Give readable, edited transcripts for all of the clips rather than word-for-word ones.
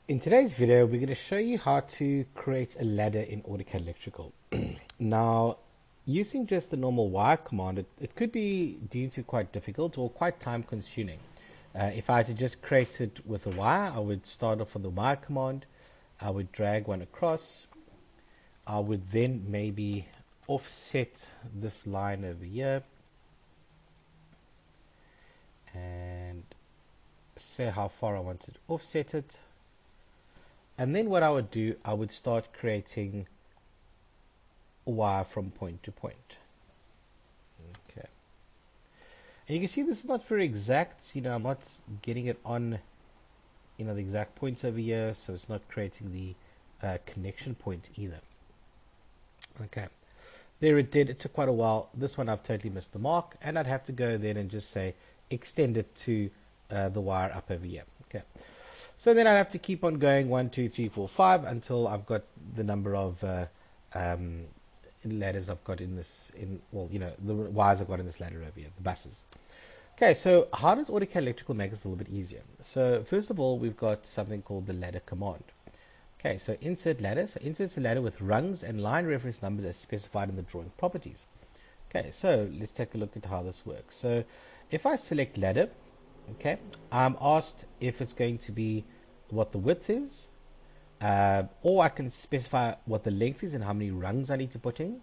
In today's video, we're going to show you how to create a ladder in AutoCAD Electrical. Now, using just the normal wire command, it could be deemed to be quite difficult or quite time consuming. If I had to just create it with a wire, I would start off with the wire command. I would drag one across. I would then maybe offset this line over here and say how far I wanted to offset it. And then what I would do, I would start creating a wire from point to point. Okay. And you can see this is not very exact. I'm not getting it on, the exact points over here, so it's not creating the connection point either. Okay. There it did. It took quite a while. This one I've totally missed the mark, and I'd have to go then and just say extend it to the wire up over here. Okay. So then I have to keep on going 1, 2, 3, 4, 5 until I've got the number of ladders I've got in this, the wires I've got in this ladder over here, the buses. Okay, so how does AutoCAD Electrical make this a little bit easier? So first of all, we've got something called the ladder command. Okay, so insert ladder. So inserts a ladder with rungs and line reference numbers as specified in the drawing properties. Okay, so let's take a look at how this works. So if I select ladder, okay, I'm asked if it's going to be what the width is, or I can specify what the length is and how many rungs I need to put in.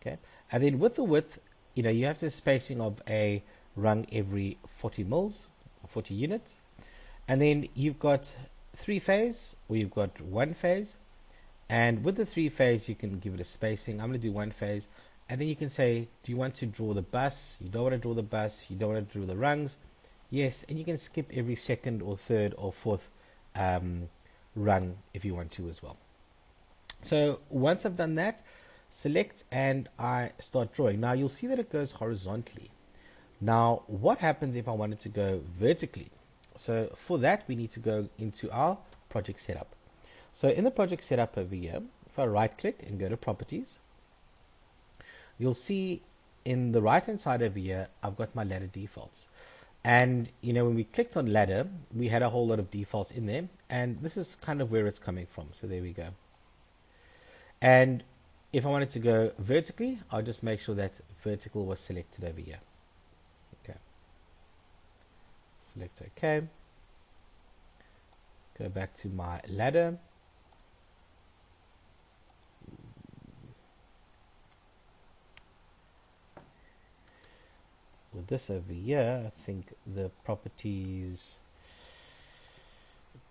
Okay, and then with the width, you have the spacing of a rung every 40 mils, or 40 units, and then you've got 3-phase or you've got 1-phase, and with the 3-phase you can give it a spacing. I'm going to do 1-phase, and then you can say, do you want to draw the bus? You don't want to draw the bus, you don't want to draw the rungs. Yes, and you can skip every second or third or fourth rung if you want to as well. So once I've done that, select and I start drawing. Now you'll see that it goes horizontally. Now what happens if I wanted to go vertically? So for that we need to go into our project setup. So in the project setup over here, if I right click and go to properties, you'll see in the right hand side over here I've got my ladder defaults. And when we clicked on ladder, we had a whole lot of defaults in there, and this is kind of where it's coming from. So there we go. And if I wanted to go vertically, I'll just make sure that vertical was selected over here. Okay. Select OK. Go back to my ladder. With this over here, I think the properties,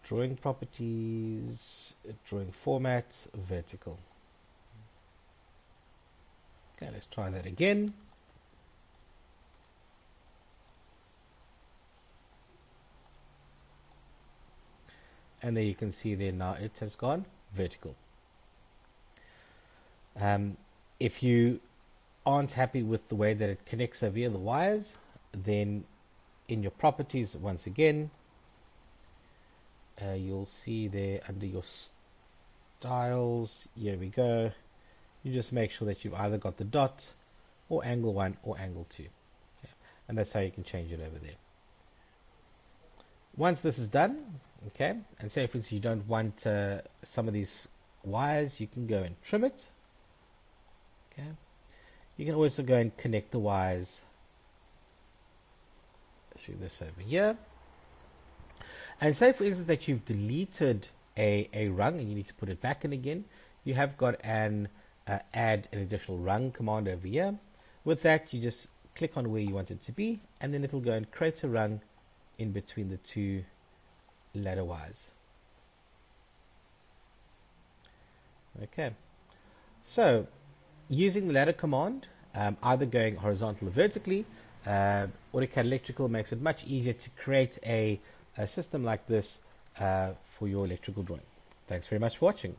drawing properties, drawing format, vertical. Okay, let's try that again. And there you can see there now it has gone vertical. If you aren't happy with the way that it connects over here, the wires, then in your properties, once again, you'll see there under your styles, here we go, you just make sure that you've either got the dot or angle 1 or angle 2. Okay. And that's how you can change it over there. Once this is done, okay, and say for instance you don't want some of these wires, you can go and trim it. Okay. You can also go and connect the wires through this over here. And say for instance that you've deleted a rung and you need to put it back in again, you have got an add an additional rung command over here. With that, you just click on where you want it to be, and then it'll go and create a rung in between the two ladder wires. Okay, so using the ladder command, either going horizontal or vertically, AutoCAD Electrical makes it much easier to create a system like this for your electrical drawing. Thanks very much for watching.